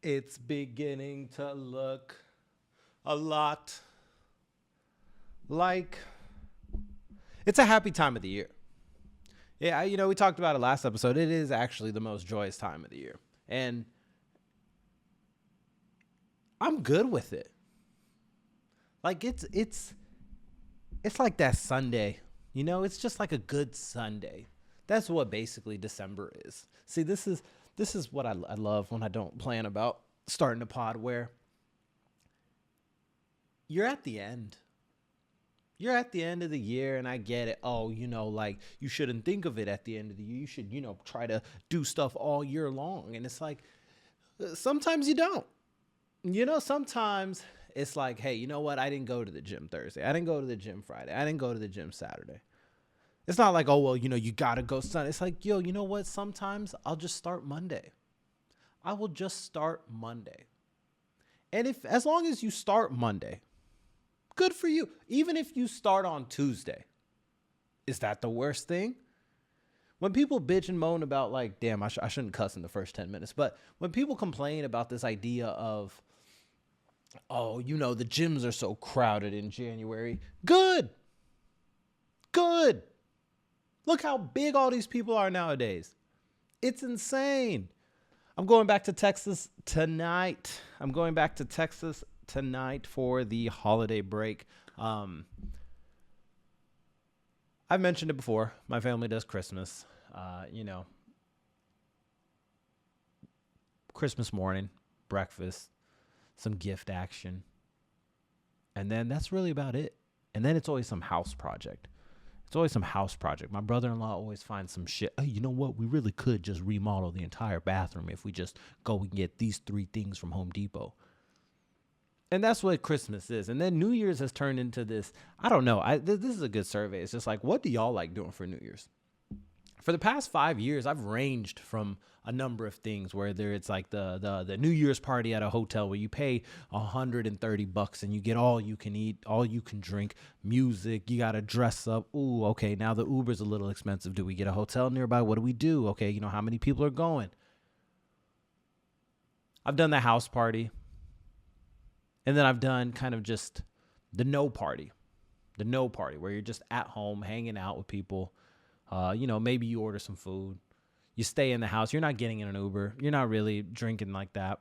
It's beginning to look a lot like it's a happy time of the year. Yeah, we talked about it last episode. It is actually the most joyous time of the year. And I'm good with it. Like it's like that Sunday. It's just like a good Sunday. That's what basically December is. See, this is what I love when I don't plan about starting a pod, where you're at the end. You're at the end of the year, and I get it. Oh, like you shouldn't think of it at the end of the year. You should, try to do stuff all year long. And it's like, sometimes you don't. Sometimes it's like, hey, you know what? I didn't go to the gym Thursday. I didn't go to the gym Friday. I didn't go to the gym Saturday. It's not like, oh, well, you got to go Sunday. It's like, yo, you know what? Sometimes I'll just start Monday. I will just start Monday. And as long as you start Monday, good for you. Even if you start on Tuesday, is that the worst thing? When people bitch and moan about, like, damn, I shouldn't cuss in the first 10 minutes. But when people complain about this idea of, oh, the gyms are so crowded in January. Good. Look how big all these people are nowadays. It's insane. I'm going back to Texas tonight. For the holiday break. I've mentioned it before. My family does Christmas. Christmas morning, breakfast, some gift action. And then that's really about it. And then it's always some house project. My brother-in-law always finds some shit. Hey, you know what? We really could just remodel the entire bathroom if we just go and get these 3 things from Home Depot. And that's what Christmas is. And then New Year's has turned into this. I don't know. This is a good survey. It's just like, what do y'all like doing for New Year's? For the past 5 years, I've ranged from a number of things, whether it's like the New Year's party at a hotel where you pay $130 and you get all you can eat, all you can drink, music, you got to dress up. Ooh, okay, now the Uber's a little expensive. Do we get a hotel nearby? What do we do? Okay, how many people are going? I've done the house party. And then I've done kind of just the no party where you're just at home hanging out with people. Maybe you order some food. You stay in the house. You're not getting in an Uber. You're not really drinking like that.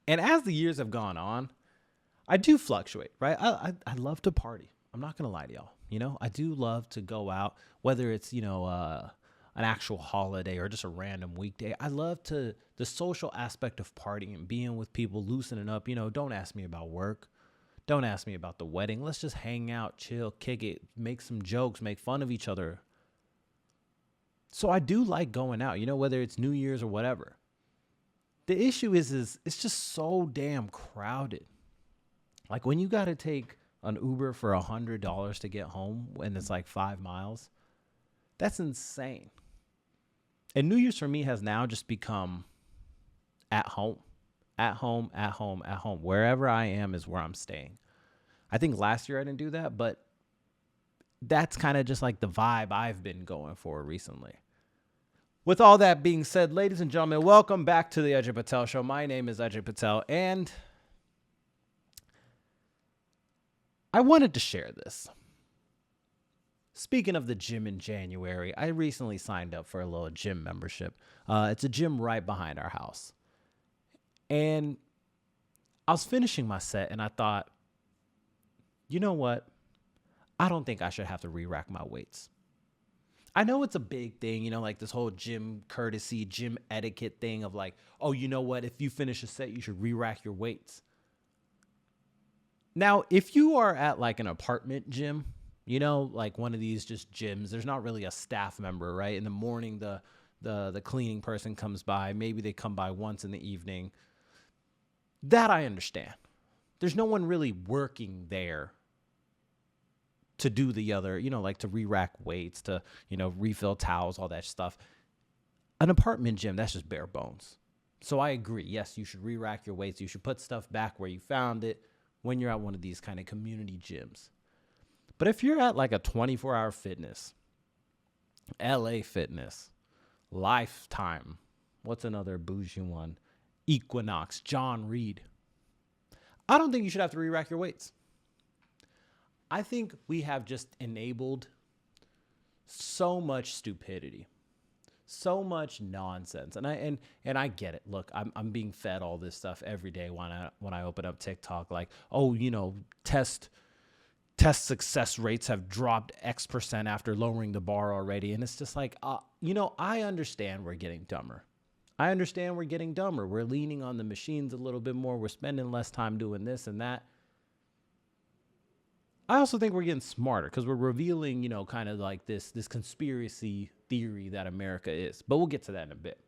And as the years have gone on, I do fluctuate, right? I love to party. I'm not going to lie to y'all. I do love to go out, whether it's, an actual holiday or just a random weekday. I love the social aspect of partying, being with people, loosening up. Don't ask me about work. Don't ask me about the wedding. Let's just hang out, chill, kick it, make some jokes, make fun of each other. So I do like going out, whether it's New Year's or whatever. The issue is it's just so damn crowded. Like when you got to take an Uber for $100 to get home and it's like 5 miles, that's insane. And New Year's for me has now just become at home. Wherever I am is where I'm staying. I think last year I didn't do that, but that's kind of just like the vibe I've been going for recently. With all that being said, ladies and gentlemen, welcome back to the Ajay Patel Show. My name is Ajay Patel, and I wanted to share this. Speaking of the gym in January, I recently signed up for a little gym membership. It's a gym right behind our house. And I was finishing my set and I thought, you know what? I don't think I should have to re-rack my weights. I know it's a big thing, like this whole gym courtesy, gym etiquette thing of like, oh, you know what? If you finish a set, you should re-rack your weights. Now, if you are at like an apartment gym, like one of these just gyms, there's not really a staff member, right? In the morning, the cleaning person comes by. Maybe they come by once in the evening. That I understand. There's no one really working there to do the other, like to re-rack weights, to, refill towels, all that stuff. An apartment gym, that's just bare bones. So I agree. Yes, you should re-rack your weights. You should put stuff back where you found it when you're at one of these kind of community gyms. But if you're at like a 24-hour fitness, LA Fitness, Lifetime, What's another bougie one? Equinox, John Reed. I don't think you should have to re-rack your weights. I think we have just enabled so much stupidity, so much nonsense, and I get it. Look, I'm being fed all this stuff every day when I open up TikTok, like, oh, test success rates have dropped X% after lowering the bar already, and it's just like, I understand we're getting dumber. We're leaning on the machines a little bit more. We're spending less time doing this and that. I also think we're getting smarter because we're revealing, kind of like this conspiracy theory that America is. But we'll get to that in a bit.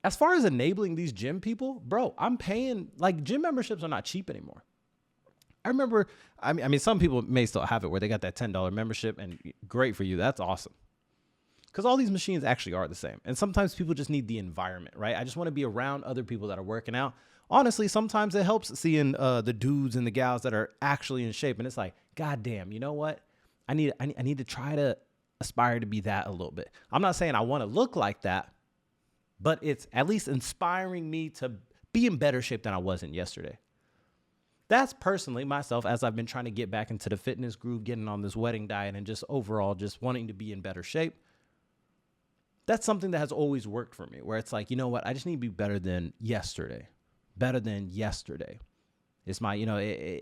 As far as enabling these gym people, bro, I'm paying, like, gym memberships are not cheap anymore. I remember, I mean, some people may still have it where they got that $10 membership, and great for you. That's awesome. Because all these machines actually are the same. And sometimes people just need the environment, right? I just want to be around other people that are working out. Honestly, sometimes it helps seeing the dudes and the gals that are actually in shape. And it's like, God damn, you know what? I need to try to aspire to be that a little bit. I'm not saying I want to look like that, but it's at least inspiring me to be in better shape than I wasn't yesterday. That's personally myself, as I've been trying to get back into the fitness groove, getting on this wedding diet, and just overall just wanting to be in better shape. That's something that has always worked for me, where it's like, you know what? I just need to be better than yesterday. It's my,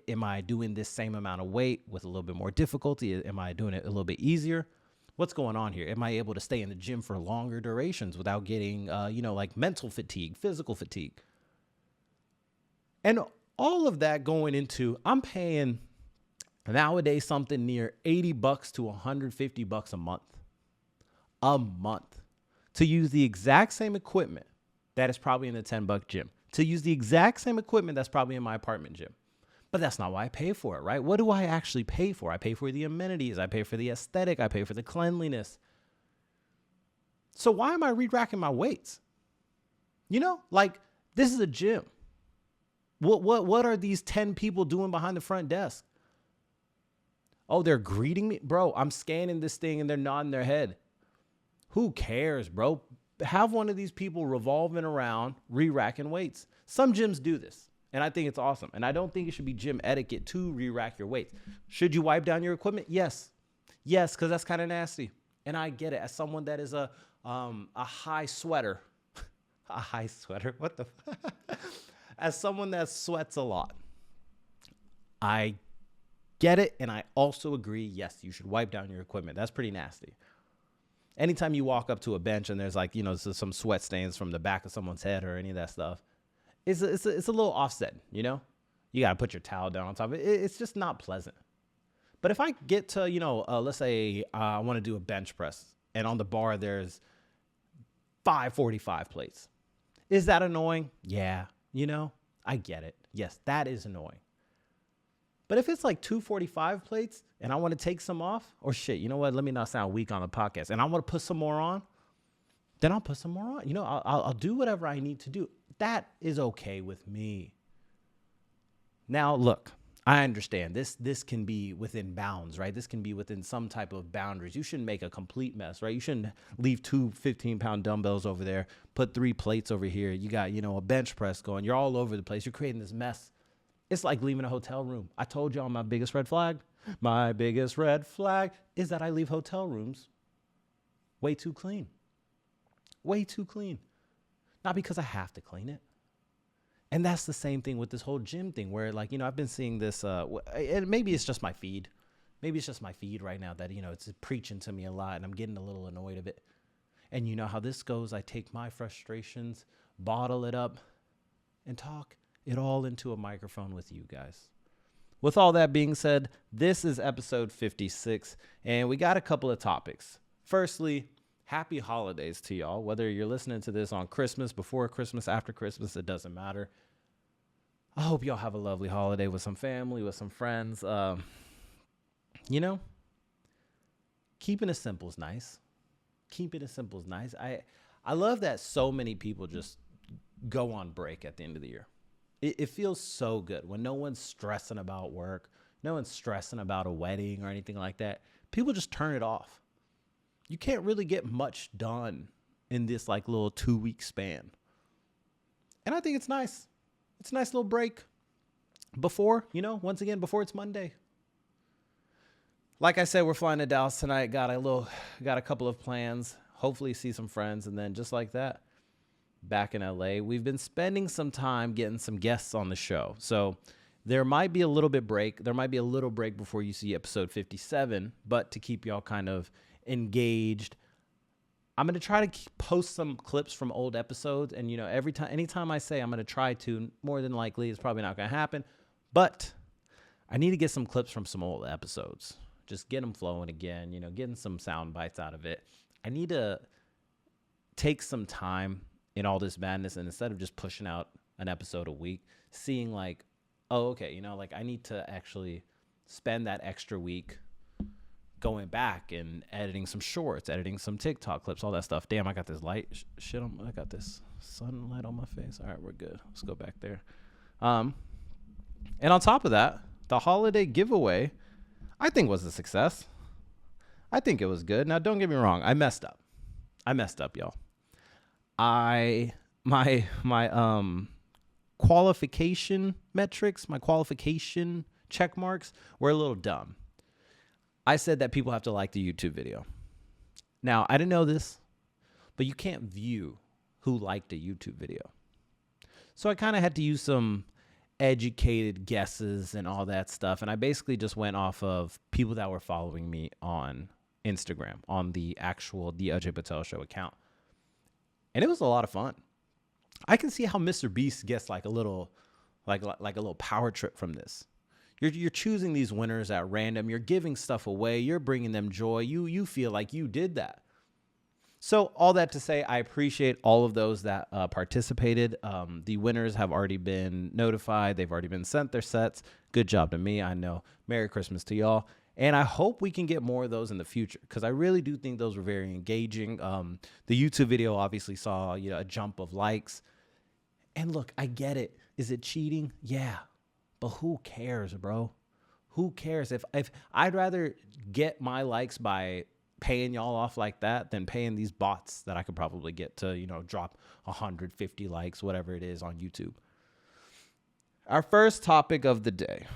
am I doing this same amount of weight with a little bit more difficulty? Am I doing it a little bit easier? What's going on here? Am I able to stay in the gym for longer durations without getting, like mental fatigue, physical fatigue? And all of that going into, I'm paying nowadays something near $80 to $150 a month to use the exact same equipment that is probably in the $10 gym, to use the exact same equipment that's probably in my apartment gym. But that's not why I pay for it, right? What do I actually pay for? I pay for the amenities. I pay for the aesthetic. I pay for the cleanliness. So why am I re-racking my weights? Like, this is a gym. What are these 10 people doing behind the front desk? Oh, they're greeting me? Bro, I'm scanning this thing and they're nodding their head. Who cares, bro? Have one of these people revolving around, re-racking weights. Some gyms do this, and I think it's awesome. And I don't think it should be gym etiquette to re-rack your weights. Should you wipe down your equipment? Yes, because that's kind of nasty. And I get it. As someone that is a high sweater, a high sweater, what the? As someone that sweats a lot, I get it, and I also agree, yes, you should wipe down your equipment. That's pretty nasty. Anytime you walk up to a bench and there's like, some sweat stains from the back of someone's head or any of that stuff, it's a little offset, You got to put your towel down on top of it. It's just not pleasant. But if I get to, let's say I want to do a bench press and on the bar there's 545 plates. Is that annoying? Yeah. I get it. Yes, that is annoying. But if it's like 245 plates and I want to take some off, or shit, you know what? Let me not sound weak on the podcast. And I want to put some more on, then I'll put some more on. I'll do whatever I need to do. That is okay with me. Now, look, I understand this can be within bounds, right? This can be within some type of boundaries. You shouldn't make a complete mess, right? You shouldn't leave 2 15-pound dumbbells over there, put 3 plates over here. You got, a bench press going. You're all over the place. You're creating this mess. It's like leaving a hotel room. I told y'all my biggest red flag. My biggest red flag is that I leave hotel rooms way too clean. Way too clean. Not because I have to clean it. And that's the same thing with this whole gym thing where, like, I've been seeing this, and maybe it's just my feed. Maybe it's just my feed right now that, it's preaching to me a lot and I'm getting a little annoyed of it. And you know how this goes. I take my frustrations, bottle it up, and talk it all into a microphone with you guys. With all that being said, this is episode 56, and we got a couple of topics. Firstly, happy holidays to y'all. Whether you're listening to this on Christmas, before Christmas, after Christmas, it doesn't matter. I hope y'all have a lovely holiday with some family, with some friends. Keeping it simple is nice. Keeping it simple is nice. I love that so many people just go on break at the end of the year. It feels so good when no one's stressing about work, no one's stressing about a wedding or anything like that. People just turn it off. You can't really get much done in this like little 2-week span. And I think it's nice. It's a nice little break before, once again, before it's Monday. Like I said, we're flying to Dallas tonight. Got a couple of plans. Hopefully see some friends. And then just like that, back in LA. We've been spending some time getting some guests on the show. So there might be a little bit break. There might be a little break before you see episode 57. But to keep y'all kind of engaged, I'm going to try to post some clips from old episodes. And, anytime I say I'm going to try to, more than likely, it's probably not going to happen. But I need to get some clips from some old episodes. Just get them flowing again, getting some sound bites out of it. I need to take some time in all this madness, and instead of just pushing out an episode a week, seeing like, oh, okay, I need to actually spend that extra week going back and editing some shorts, editing some TikTok clips, all that stuff. Damn, I got this light shit on. I got this sunlight on my face. All right, we're good. Let's go back there. And on top of that, the holiday giveaway, I think, was a success. I think it was good. Now, don't get me wrong. I messed up, y'all. My qualification metrics, my qualification check marks were a little dumb. I said that people have to like the YouTube video. Now, I didn't know this, but you can't view who liked a YouTube video. So I kind of had to use some educated guesses and all that stuff. And I basically just went off of people that were following me on Instagram, on the Ajay Patel Show account. And it was a lot of fun. I can see how Mr. Beast gets like a little power trip from this. You're choosing these winners at random. You're giving stuff away. You're bringing them joy. You feel like you did that. So all that to say, I appreciate all of those that participated. The winners have already been notified. They've already been sent their sets. Good job to me. I know. Merry Christmas to y'all. And I hope we can get more of those in the future, because I really do think those were very engaging. The YouTube video obviously saw a jump of likes. And look, I get it. Is it cheating? Yeah. But who cares, bro? Who cares? If I'd rather get my likes by paying y'all off like that than paying these bots that I could probably get to, drop 150 likes, whatever it is on YouTube. Our first topic of the day.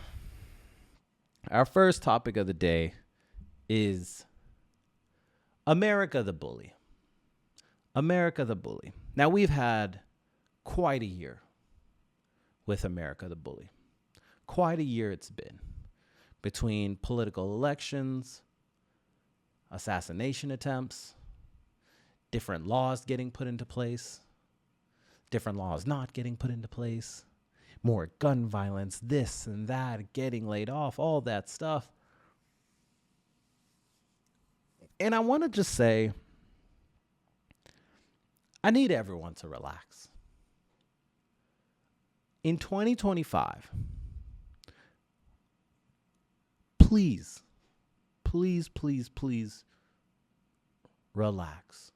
Is America the Bully. America the Bully. Now, we've had quite a year with America the Bully. Quite a year it's been, between political elections, assassination attempts, different laws getting put into place, different laws not getting put into place, more gun violence, this and that, getting laid off, all that stuff. And I want to just say, I need everyone to relax. In 2025, please relax.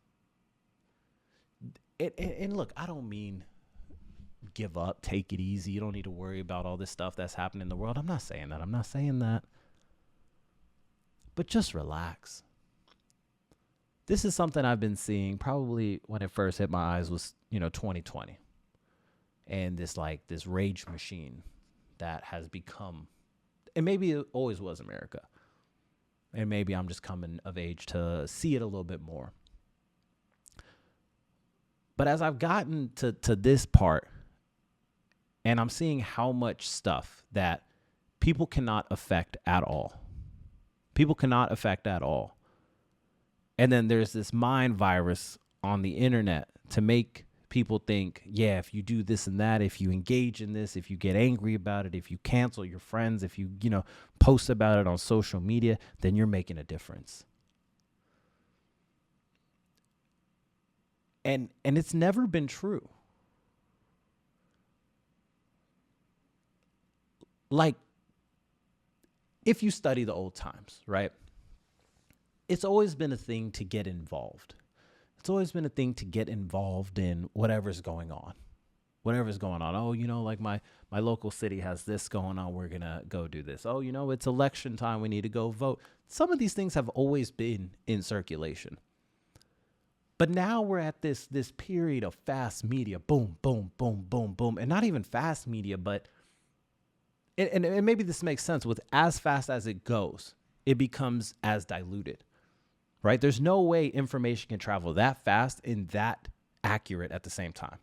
And look, I don't mean give up, take it easy. You don't need to worry about all this stuff that's happening in the world. I'm not saying that. But just relax. This is something I've been seeing probably when it first hit my eyes was, 2020. And this rage machine that has become, and maybe it always was America. And maybe I'm just coming of age to see it a little bit more. But as I've gotten to this part, and I'm seeing how much stuff that people cannot affect at all. And then there's this mind virus on the internet to make people think, yeah, if you do this and that, if you engage in this, if you get angry about it, if you cancel your friends, if you, post about it on social media, then you're making a difference. And it's never been true. Like, if you study the old times, right? It's always been a thing to get involved. It's always been a thing to get involved in whatever's going on. Oh, like my local city has this going on. We're going to go do this. Oh, it's election time. We need to go vote. Some of these things have always been in circulation. But now we're at this period of fast media, boom, boom, boom, boom, boom, and not even fast media, but and maybe this makes sense. With as fast as it goes, it becomes as diluted, right? There's no way information can travel that fast and that accurate at the same time.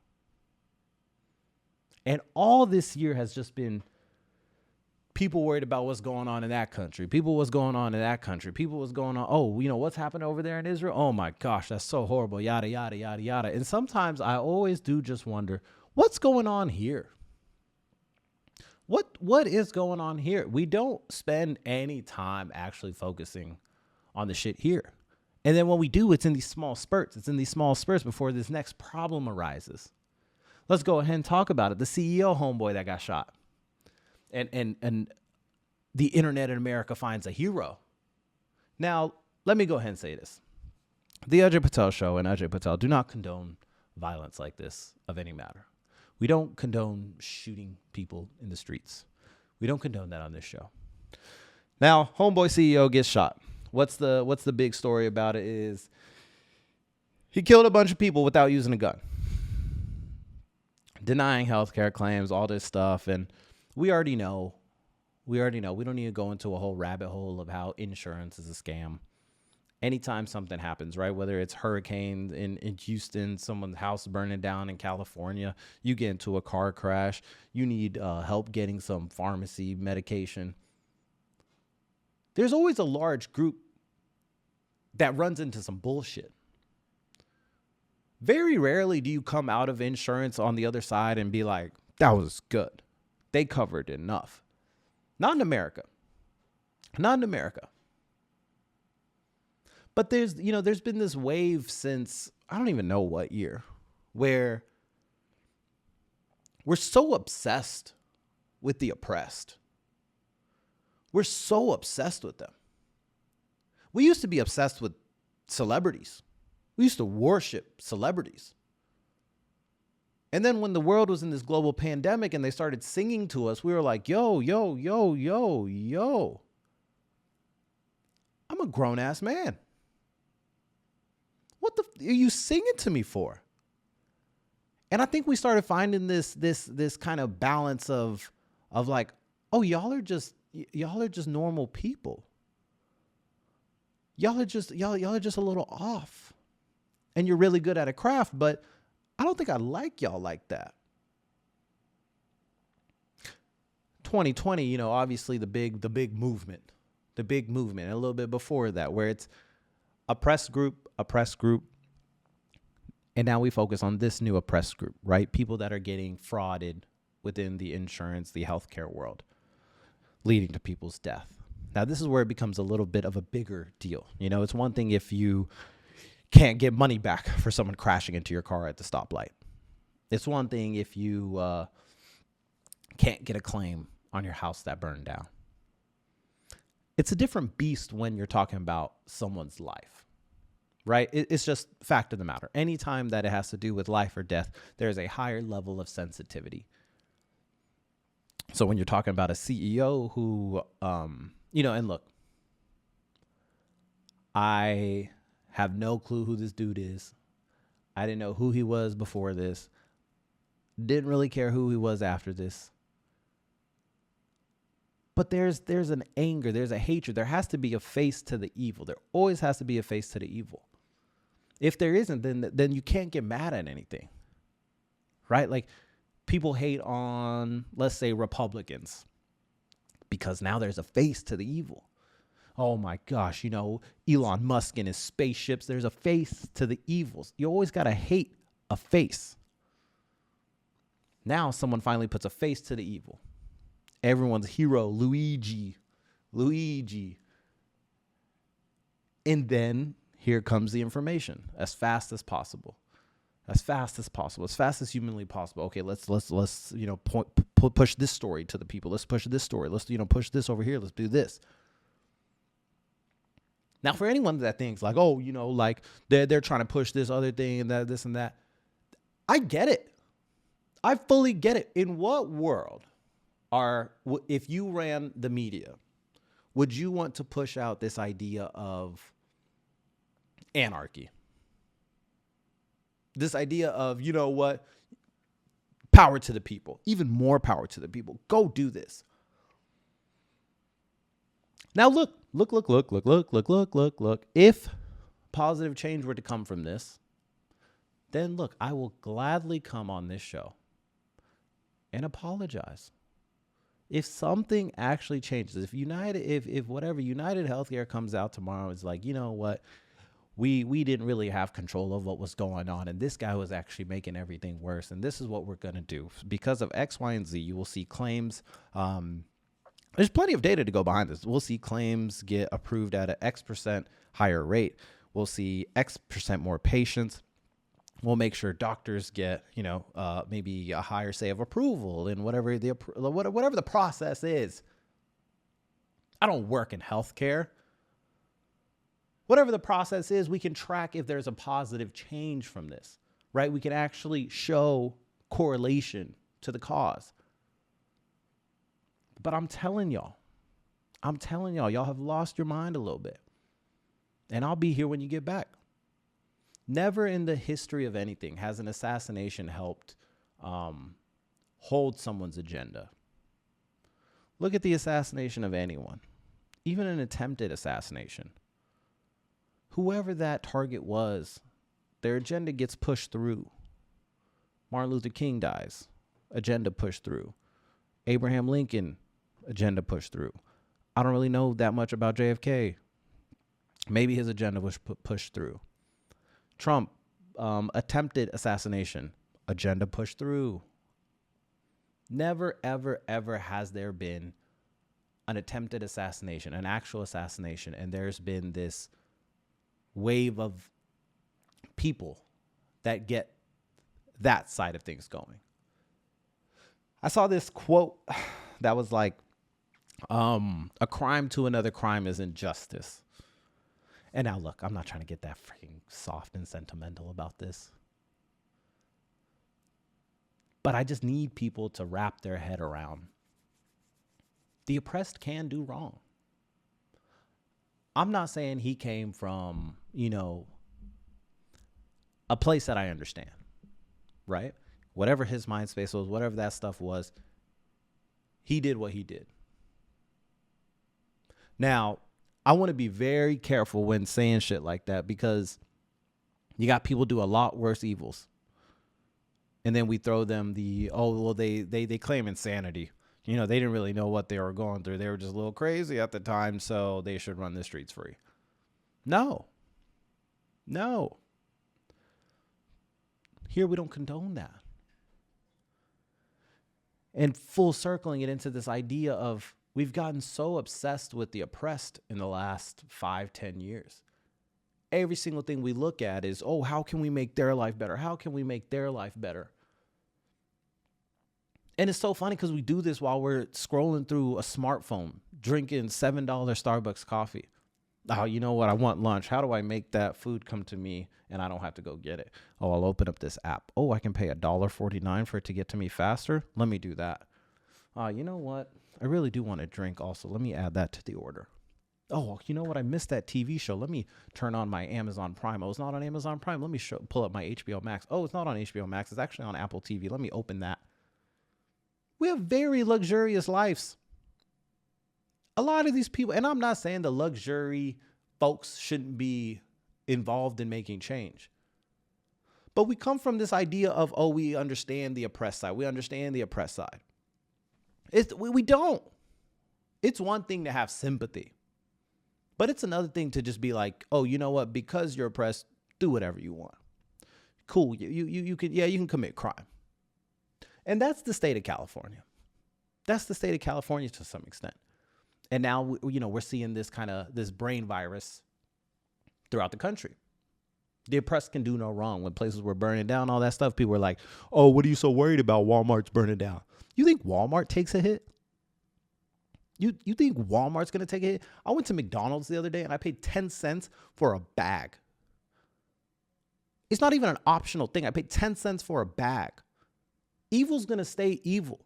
And all this year has just been people worried about what's going on in that country. People what's going on in that country. People what's going on. Oh, what's happened over there in Israel? Oh my gosh, that's so horrible. Yada, yada, yada, yada. And sometimes I always do just wonder, what's going on here? What is going on here? We don't spend any time actually focusing on the shit here. And then when we do, it's in these small spurts. It's in these small spurts before this next problem arises. Let's go ahead and talk about it. The CEO homeboy that got shot. And the internet in America finds a hero. Now, let me go ahead and say this. The Ajay Patel show and Ajay Patel do not condone violence like this of any matter. We don't condone shooting people in the streets. We don't condone that on this show. Now, homeboy CEO gets shot. What's the big story about it is he killed a bunch of people without using a gun. Denying healthcare claims, all this stuff. And we already know. We don't need to go into a whole rabbit hole of how insurance is a scam. Anytime something happens, right? Whether it's hurricanes in Houston, someone's house burning down in California, you get into a car crash, you need help getting some pharmacy medication. There's always a large group that runs into some bullshit. Very rarely do you come out of insurance on the other side and be like, that was good. They covered enough. Not in America. Not in America. But there's been this wave since, I don't even know what year, where we're so obsessed with the oppressed. We're so obsessed with them. We used to be obsessed with celebrities. We used to worship celebrities. And then when the world was in this global pandemic and they started singing to us, we were like, yo, yo, yo, yo, yo. I'm a grown-ass man. What are you singing to me for? And I think we started finding this kind of balance of like, oh, y'all are just normal people. Y'all are just a little off. And you're really good at a craft, but I don't think I like y'all like that. 2020, obviously the big movement, and a little bit before that, where it's oppressed group, and now we focus on this new oppressed group, right? People that are getting frauded within the insurance, the healthcare world, leading to people's death. Now, this is where it becomes a little bit of a bigger deal. It's one thing if you can't get money back for someone crashing into your car at the stoplight. It's one thing if you can't get a claim on your house that burned down. It's a different beast when you're talking about someone's life, right? It's just fact of the matter. Anytime that it has to do with life or death, there's a higher level of sensitivity. So when you're talking about a CEO who, and look, I have no clue who this dude is. I didn't know who he was before this. Didn't really care who he was after this. But there's an anger, there's a hatred. There has to be a face to the evil. There always has to be a face to the evil. If there isn't, then you can't get mad at anything. Right? Like people hate on, let's say, Republicans because now there's a face to the evil. Oh my gosh, Elon Musk and his spaceships, there's a face to the evils. You always got to hate a face. Now someone finally puts a face to the evil. Everyone's hero, Luigi. And then here comes the information as fast as possible. As fast as humanly possible. Okay, let's push this story to the people. Let's push this story. Let's push this over here. Let's do this. Now, for anyone that thinks like, oh, like they're trying to push this other thing and that, this and that, I get it. I fully get it. In what world if you ran the media, would you want to push out this idea of anarchy? This idea of, you know what, power to the people, even more power to the people. Go do this. Now look. If positive change were to come from this, then look, I will gladly come on this show and apologize. If something actually changes, if whatever United Healthcare comes out tomorrow is like, you know what, we didn't really have control of what was going on, and this guy was actually making everything worse, and this is what we're going to do. Because of X, Y, and Z, you will see claims. There's plenty of data to go behind this. We'll see claims get approved at an X percent higher rate. We'll see X percent more patients. We'll make sure doctors get, maybe a higher say of approval in whatever the process is. I don't work in healthcare. Whatever the process is, we can track if there's a positive change from this, right? We can actually show correlation to the cause. But I'm telling y'all, y'all have lost your mind a little bit. And I'll be here when you get back. Never in the history of anything has an assassination helped hold someone's agenda. Look at the assassination of anyone, even an attempted assassination. Whoever that target was, their agenda gets pushed through. Martin Luther King dies, agenda pushed through. Abraham Lincoln, agenda pushed through. I don't really know that much about JFK. Maybe his agenda was pushed through. Trump, attempted assassination, agenda pushed through. Never, ever, ever has there been an attempted assassination, an actual assassination, and there's been this wave of people that get that side of things going. I saw this quote that was like, a crime to another crime is injustice. And now look, I'm not trying to get that freaking soft and sentimental about this. But I just need people to wrap their head around. The oppressed can do wrong. I'm not saying he came from, a place that I understand, right? Whatever his mind space was, whatever that stuff was, he did what he did. Now, I want to be very careful when saying shit like that, because you got people do a lot worse evils. And then we throw them they claim insanity. They didn't really know what they were going through. They were just a little crazy at the time, so they should run the streets free. No. Here we don't condone that. And full circling it into this idea of we've gotten so obsessed with the oppressed in the last 5-10 years. Every single thing we look at is, how can we make their life better? How can we make their life better? And it's so funny because we do this while we're scrolling through a smartphone, drinking $7 Starbucks coffee. Oh, you know what? I want lunch. How do I make that food come to me and I don't have to go get it? Oh, I'll open up this app. Oh, I can pay $1.49 for it to get to me faster. Let me do that. You know what? I really do want a drink also. Let me add that to the order. Oh, you know what? I missed that TV show. Let me turn on my Amazon Prime. Oh, it's not on Amazon Prime. Let me pull up my HBO Max. Oh, it's not on HBO Max. It's actually on Apple TV. Let me open that. We have very luxurious lives. A lot of these people, and I'm not saying the luxury folks shouldn't be involved in making change. But we come from this idea of, we understand the oppressed side. We understand the oppressed side. We don't. It's one thing to have sympathy. But it's another thing to just be like, you know what? Because you're oppressed, do whatever you want. Cool. You can commit crime. And that's the state of California. That's the state of California to some extent. And now, we're seeing this brain virus throughout the country. The oppressed can do no wrong. When places were burning down, all that stuff, people were like, what are you so worried about? Walmart's burning down. You think Walmart takes a hit? You think Walmart's going to take a hit? I went to McDonald's the other day and I paid 10 cents for a bag. It's not even an optional thing. I paid 10 cents for a bag. Evil's going to stay evil.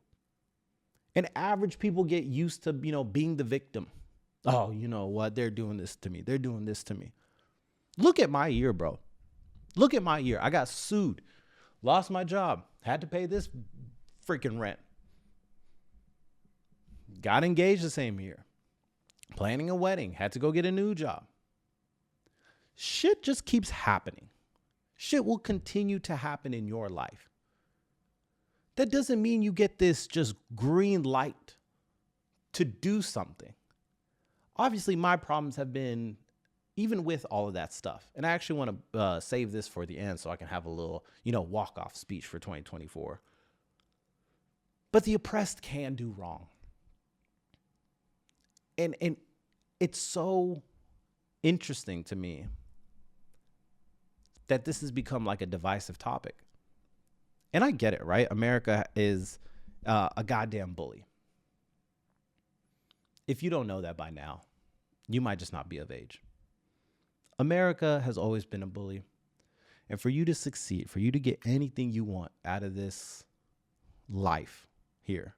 And average people get used to, being the victim. Oh, you know what? They're doing this to me. They're doing this to me. Look at my year, bro. Look at my year. I got sued, lost my job, had to pay this freaking rent. Got engaged the same year, planning a wedding, had to go get a new job. Shit just keeps happening. Shit will continue to happen in your life. That doesn't mean you get this just green light to do something. Obviously, my problems have been, even with all of that stuff, and I actually want to save this for the end so I can have a little, walk-off speech for 2024. But the oppressed can do wrong. And it's so interesting to me that this has become like a divisive topic. And I get it, right? America is a goddamn bully. If you don't know that by now, you might just not be of age. America has always been a bully. And for you to succeed, for you to get anything you want out of this life here,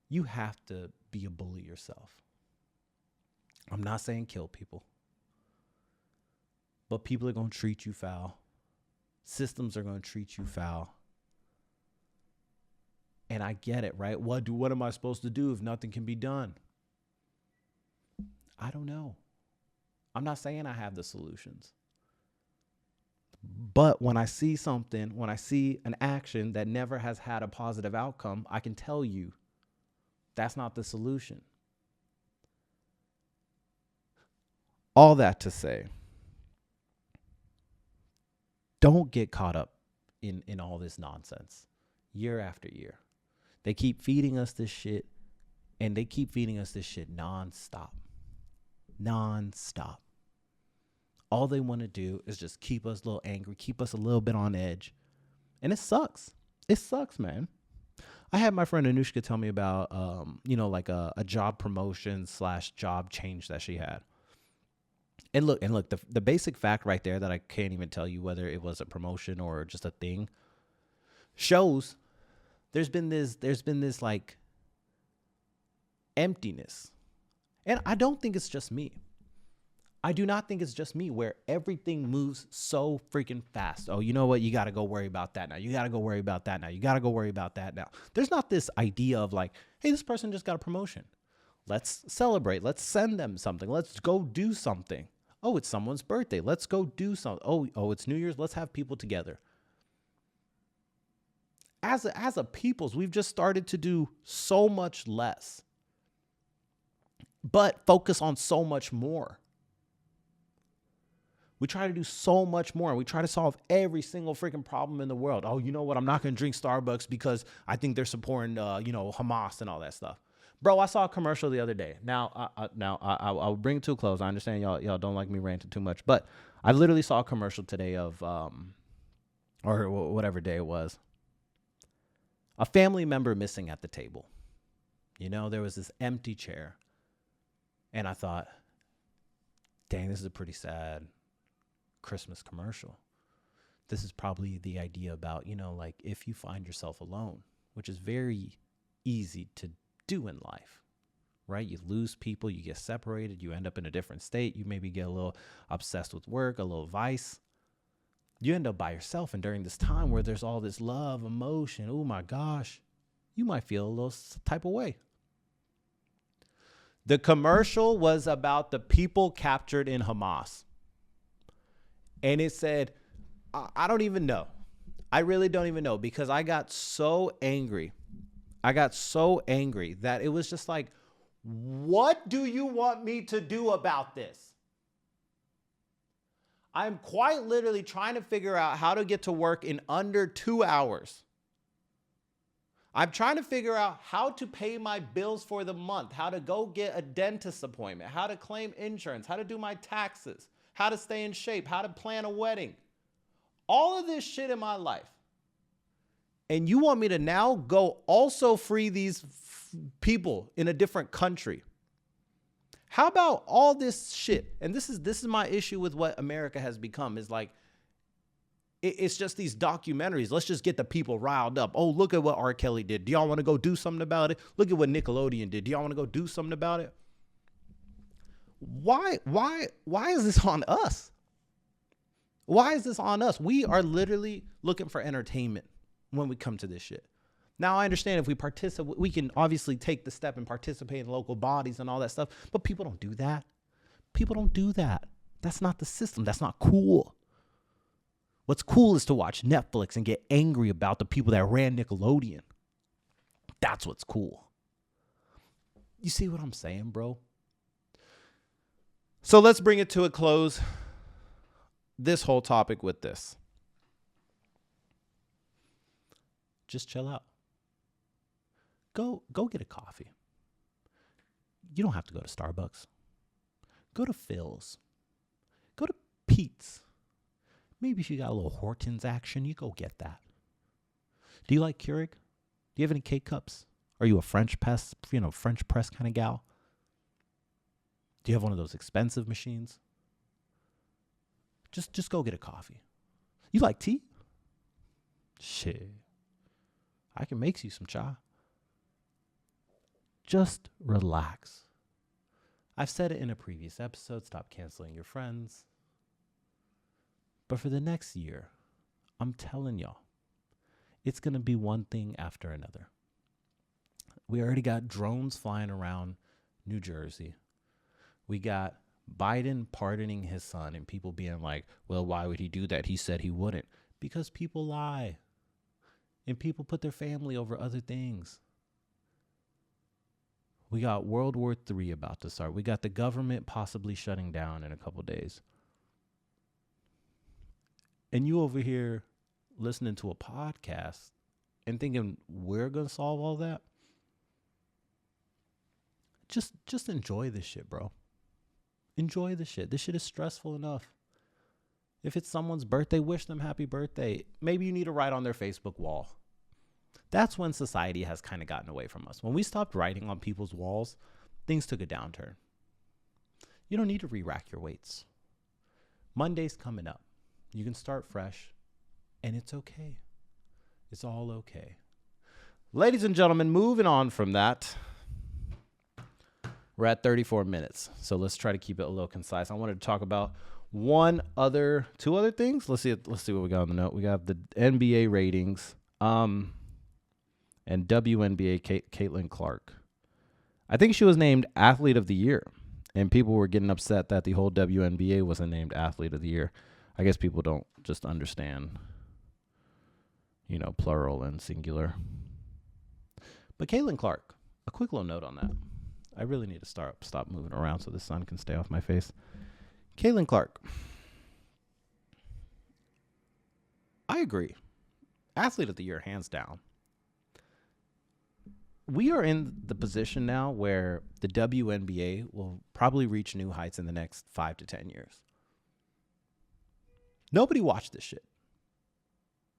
you have to be a bully yourself. I'm not saying kill people, but people are going to treat you foul. Systems are going to treat you foul. And I get it, right? What am I supposed to do if nothing can be done? I don't know. I'm not saying I have the solutions. But when I see something, when I see an action that never has had a positive outcome, I can tell you that's not the solution. All that to say, don't get caught up in all this nonsense year after year. They keep feeding us this shit, and they keep feeding us this shit nonstop. Nonstop. All they want to do is just keep us a little angry, keep us a little bit on edge. And it sucks. It sucks, man. I had my friend Anushka tell me about, like a job promotion / job change that she had. And look, the basic fact right there that I can't even tell you whether it was a promotion or just a thing shows there's been this like emptiness. And I don't think it's just me. I do not think it's just me where everything moves so freaking fast. Oh, you know what? You got to go worry about that now. You got to go worry about that now. You got to go worry about that now. There's not this idea of like, hey, this person just got a promotion. Let's celebrate. Let's send them something. Let's go do something. Oh, it's someone's birthday. Let's go do something. Oh, it's New Year's. Let's have people together. As a peoples, we've just started to do so much less, but focus on so much more. We try to do so much more. We try to solve every single freaking problem in the world. Oh, you know what? I'm not going to drink Starbucks because I think they're supporting, Hamas and all that stuff. Bro, I saw a commercial the other day. Now I'll bring it to a close. I understand y'all don't like me ranting too much, but I literally saw a commercial today of, or whatever day it was, a family member missing at the table. There was this empty chair, and I thought, dang, this is a pretty sad Christmas commercial. This is probably the idea about, like if you find yourself alone, which is very easy to do in life, right? You lose people, you get separated, you end up in a different state, you maybe get a little obsessed with work, a little vice. You end up by yourself, and during this time where there's all this love, emotion, oh my gosh, you might feel a little type of way. The commercial was about the people captured in Hamas. And it said, I don't even know. I really don't even know, because I got so angry. That it was just like, what do you want me to do about this? I'm quite literally trying to figure out how to get to work in under 2 hours. I'm trying to figure out how to pay my bills for the month, how to go get a dentist appointment, how to claim insurance, how to do my taxes, how to stay in shape, how to plan a wedding. All of this shit in my life. And you want me to now go also free these people in a different country? How about all this shit? And this is my issue with what America has become, is like, it's just these documentaries. Let's just get the people riled up. Oh, look at what R. Kelly did. Do y'all want to go do something about it? Look at what Nickelodeon did. Do y'all want to go do something about it? Why is this on us? Why is this on us? We are literally looking for entertainment when we come to this shit. Now, I understand if we participate, we can obviously take the step and participate in local bodies and all that stuff, but people don't do that. People don't do that. That's not the system. That's not cool. What's cool is to watch Netflix and get angry about the people that ran Nickelodeon. That's what's cool. You see what I'm saying, bro? So let's bring it to a close. This whole topic with this. Just chill out. Go get a coffee. You don't have to go to Starbucks. Go to Phil's. Go to Pete's. Maybe if you got a little Hortons action, you go get that. Do you like Keurig? Do you have any K-cups? Are you a French press kind of gal? Do you have one of those expensive machines? Just go get a coffee. You like tea? Shit. I can make you some chai. Just relax. I've said it in a previous episode, stop canceling your friends. But for the next year, I'm telling y'all, it's going to be one thing after another. We already got drones flying around New Jersey. We got Biden pardoning his son and people being like, well, why would he do that? He said he wouldn't. Because people lie. And people put their family over other things. We got World War III about to start. We got the government possibly shutting down in a couple days. And you over here listening to a podcast and thinking we're going to solve all that? Just enjoy this shit, bro. Enjoy the shit. This shit is stressful enough. If it's someone's birthday, wish them happy birthday. Maybe you need to write on their Facebook wall. That's when society has kind of gotten away from us. When we stopped writing on people's walls, things took a downturn. You don't need to re-rack your weights. Monday's coming up. You can start fresh, and it's okay. It's all okay. Ladies and gentlemen, moving on from that. We're at 34 minutes, so let's try to keep it a little concise. I wanted to talk about two other things. Let's see what we got on the note. We got the NBA ratings, and WNBA Caitlin Clark. I think she was named Athlete of the Year, and people were getting upset that the whole WNBA wasn't named Athlete of the Year. I guess people don't just understand, plural and singular. But Caitlin Clark, a quick little note on that. I really need to stop moving around so the sun can stay off my face. Caitlin Clark. I agree. Athlete of the Year, hands down. We are in the position now where the WNBA will probably reach new heights in the next 5 to 10 years. Nobody watched this shit.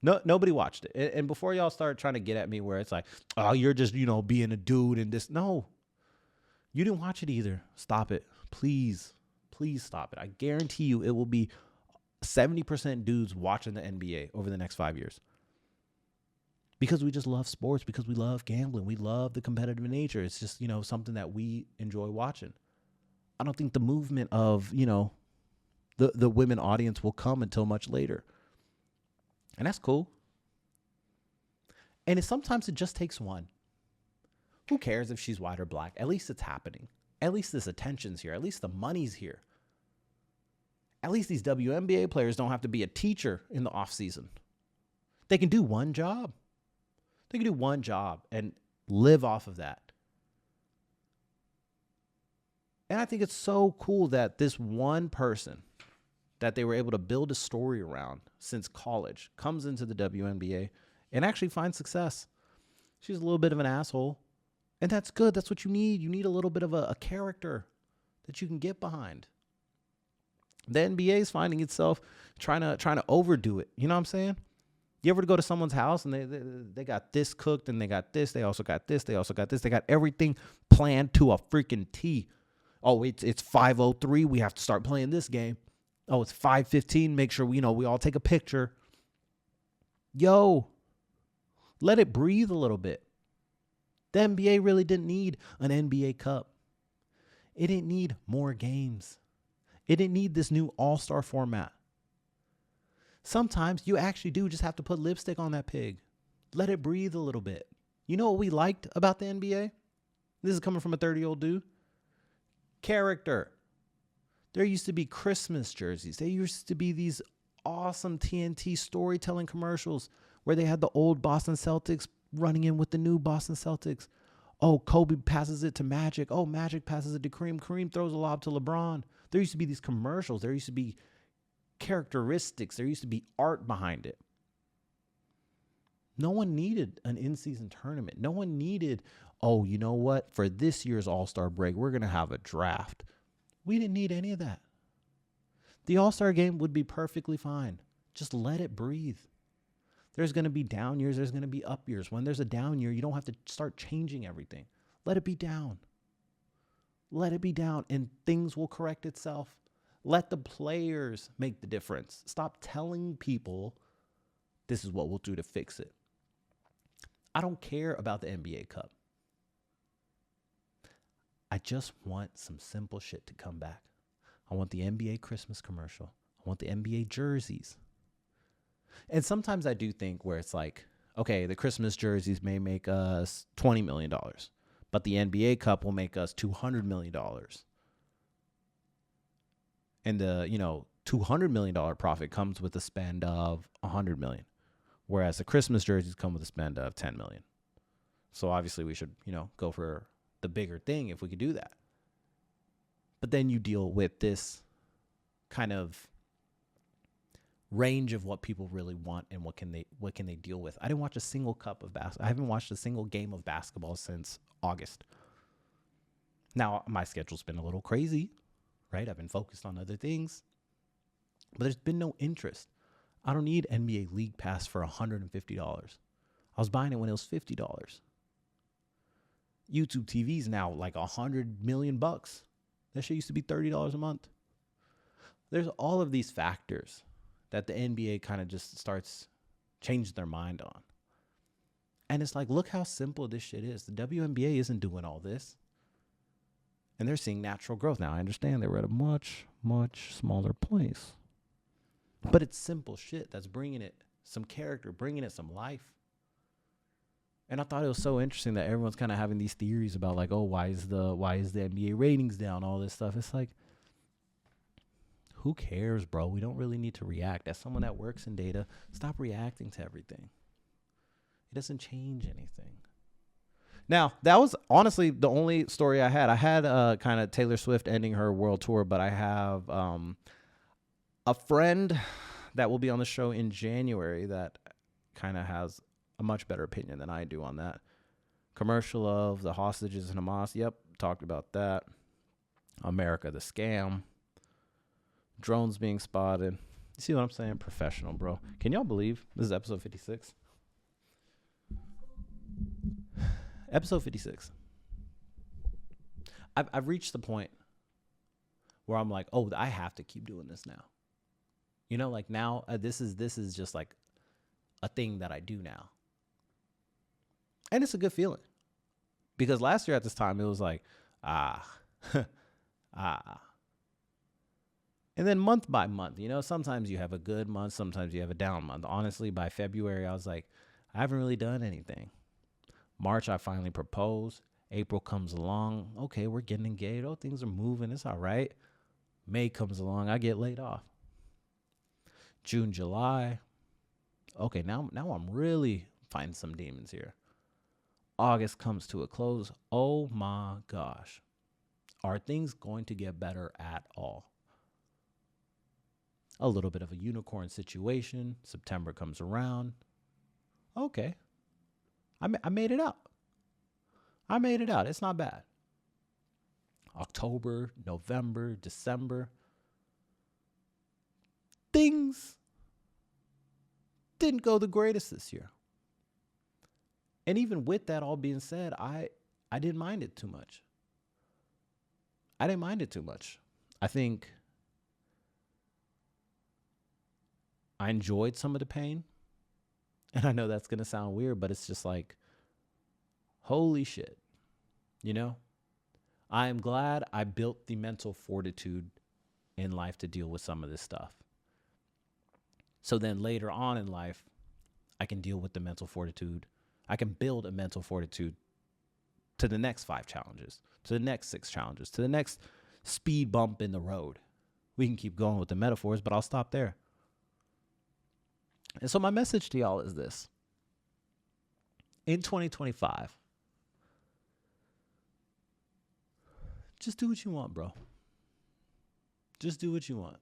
No, nobody watched it. And before y'all start trying to get at me where it's like, oh, you're just, being a dude and this. No, you didn't watch it either. Stop it. Please stop it. I guarantee you it will be 70% dudes watching the NBA over the next 5 years. Because we just love sports, because we love gambling. We love the competitive nature. It's just, something that we enjoy watching. I don't think the movement of, the women audience will come until much later. And that's cool. And sometimes it just takes one. Who cares if she's white or black? At least it's happening. At least this attention's here. At least the money's here. At least these WNBA players don't have to be a teacher in the off season. They can do one job. They can do one job and live off of that. And I think it's so cool that this one person that they were able to build a story around since college comes into the WNBA and actually finds success. She's a little bit of an asshole, and that's good. That's what you need. You need a little bit of a character that you can get behind. The NBA is finding itself trying to overdo it. You know what I'm saying? You ever go to someone's house and they got this cooked and they got this, they also got this, they also got this. They got everything planned to a freaking T. Oh, it's 5:03. We have to start playing this game. Oh, it's 5:15. Make sure we all take a picture. Yo, let it breathe a little bit. The NBA really didn't need an NBA Cup. It didn't need more games. It didn't need this new all-star format. Sometimes you actually do just have to put lipstick on that pig. Let it breathe a little bit. You know what we liked about the NBA? This is coming from a 30-year-old dude. Character. There used to be Christmas jerseys. There used to be these awesome TNT storytelling commercials where they had the old Boston Celtics running in with the new Boston Celtics. Oh, Kobe passes it to Magic. Oh, Magic passes it to Kareem. Kareem throws a lob to LeBron. There used to be these commercials. There used to be characteristics. There used to be art behind it. No one needed an in-season tournament. No one needed, oh, you know what? For this year's All-Star break, we're going to have a draft. We didn't need any of that. The All-Star game would be perfectly fine. Just let it breathe. There's going to be down years. There's going to be up years. When there's a down year, you don't have to start changing everything. Let it be down. Let it be down, and things will correct itself. Let the players make the difference. Stop telling people this is what we'll do to fix it. I don't care about the NBA Cup. I just want some simple shit to come back. I want the NBA Christmas commercial. I want the NBA jerseys. And sometimes I do think where it's like, okay, the Christmas jerseys may make us $20 million, but the NBA Cup will make us $200 million. And the, $200 million profit comes with a spend of $100 million. Whereas the Christmas jerseys come with a spend of $10 million. So obviously we should, go for the bigger thing if we could do that. But then you deal with this kind of range of what people really want and what can they deal with. I didn't watch a single cup of basketball. I haven't watched a single game of basketball since August. Now, my schedule's been a little crazy, right? I've been focused on other things, but there's been no interest. I don't need NBA League Pass for $150. I was buying it when it was $50. YouTube TV is now like $100 million. That shit used to be $30 a month. There's all of these factors that the NBA kind of just starts changing their mind on. And it's like, look how simple this shit is. The WNBA isn't doing all this. And they're seeing natural growth. Now, I understand they were at a much, much smaller place. But it's simple shit that's bringing it some character, bringing it some life. And I thought it was so interesting that everyone's kind of having these theories about like, oh, why is the NBA ratings down, all this stuff. It's like, who cares, bro? We don't really need to react. As someone that works in data, stop reacting to everything. It doesn't change anything. Now, that was honestly the only story I had. I had kind of Taylor Swift ending her world tour, but I have a friend that will be on the show in January that kind of has a much better opinion than I do on that. Commercial of the hostages in Hamas. Yep, talked about that. America, the scam. Drones being spotted. You see what I'm saying? Professional, bro. Can y'all believe this is episode 56? Episode 56. I've reached the point where I'm like, oh, I have to keep doing this now. Like now, this is just like a thing that I do now. And it's a good feeling. Because last year at this time, it was like, And then month by month, sometimes you have a good month, sometimes you have a down month. Honestly, by February, I was like, I haven't really done anything. March, I finally proposed. April comes along. Okay, we're getting engaged. Oh, things are moving. It's all right. May comes along. I get laid off. June, July. Okay, now I'm really fighting some demons here. August comes to a close. Oh my gosh. Are things going to get better at all? A little bit of a unicorn situation. September comes around. Okay. I made it out. It's not bad. October, November, December. Things didn't go the greatest this year. And even with that all being said, I didn't mind it too much. I think I enjoyed some of the pain. And I know that's going to sound weird, but it's just like, holy shit. I am glad I built the mental fortitude in life to deal with some of this stuff. So then later on in life, I can deal with the mental fortitude. I can build a mental fortitude to the next 5 challenges, to the next 6 challenges, to the next speed bump in the road. We can keep going with the metaphors, but I'll stop there. And so my message to y'all is this. In 2025, just do what you want, bro. Just do what you want.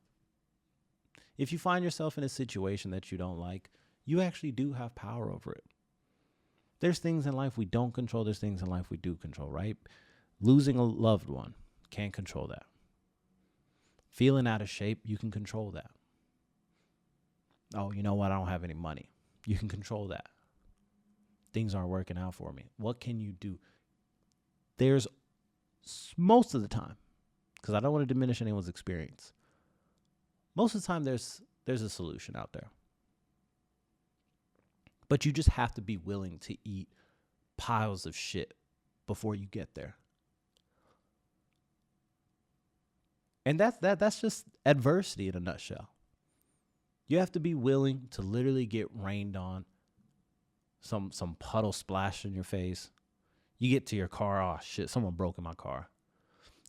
If you find yourself in a situation that you don't like, you actually do have power over it. There's things in life we don't control. There's things in life we do control, right? Losing a loved one, can't control that. Feeling out of shape, you can control that. Oh, you know what? I don't have any money. You can control that. Things aren't working out for me. What can you do? There's most of the time, because I don't want to diminish anyone's experience. Most of the time, there's a solution out there. But you just have to be willing to eat piles of shit before you get there. And that's just adversity in a nutshell. You have to be willing to literally get rained on, some puddle splash in your face. You get to your car, oh shit, someone broke in my car.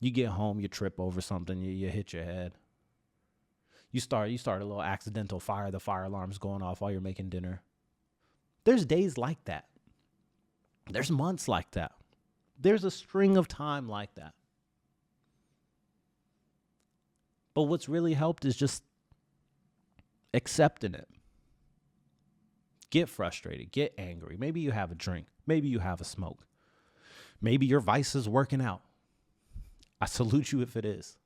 You get home, you trip over something, you hit your head. You start a little accidental fire, the fire alarm's going off while you're making dinner. There's days like that. There's months like that. There's a string of time like that. But what's really helped is just accepting it. Get frustrated, get angry. Maybe you have a drink. Maybe you have a smoke. Maybe your vice is working out. I salute you if it is.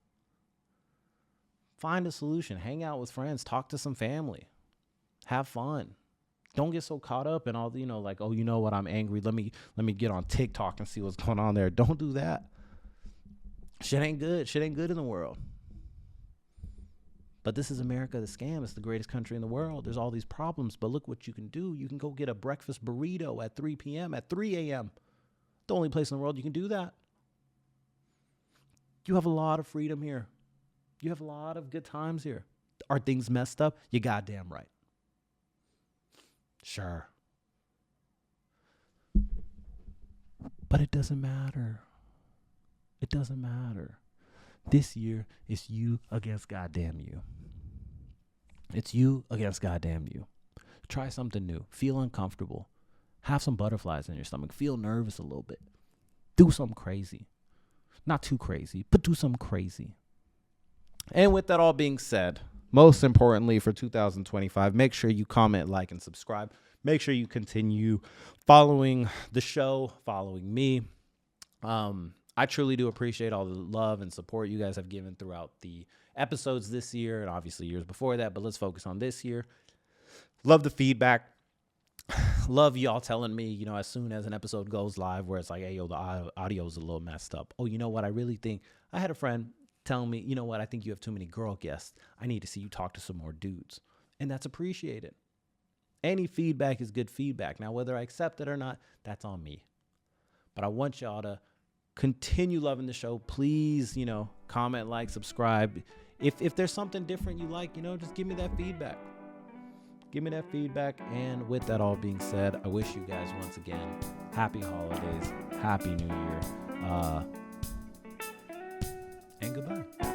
Find a solution. Hang out with friends. Talk to some family. Have fun. Don't get so caught up in all the, like, oh, you know what? I'm angry. Let me get on TikTok and see what's going on there. Don't do that. Shit ain't good. Shit ain't good in the world. But this is America, the scam. It's the greatest country in the world. There's all these problems, but look what you can do. You can go get a breakfast burrito at 3 p.m., at 3 a.m. The only place in the world you can do that. You have a lot of freedom here. You have a lot of good times here. Are things messed up? You goddamn right. Sure. But it doesn't matter. It doesn't matter. This year, it's you against goddamn you. It's you against goddamn you. Try something new. Feel uncomfortable. Have some butterflies in your stomach. Feel nervous a little bit. Do something crazy. Not too crazy, but do something crazy. And with that all being said, most importantly for 2025, make sure you comment, like, and subscribe. Make sure you continue following the show, following me. I truly do appreciate all the love and support you guys have given throughout the episodes this year and obviously years before that, but let's focus on this year. Love the feedback. Love y'all telling me, as soon as an episode goes live where it's like, hey, yo, the audio is a little messed up. Oh, you know what? I really think I had a friend telling me, you know what? I think you have too many girl guests. I need to see you talk to some more dudes. And that's appreciated. Any feedback is good feedback. Now, whether I accept it or not, that's on me. But I want y'all to continue loving the show. Please, comment, like, subscribe. If there's something different you like, just give me that feedback. Give me that feedback. And with that all being said, I wish you guys once again happy holidays, happy new year, and goodbye.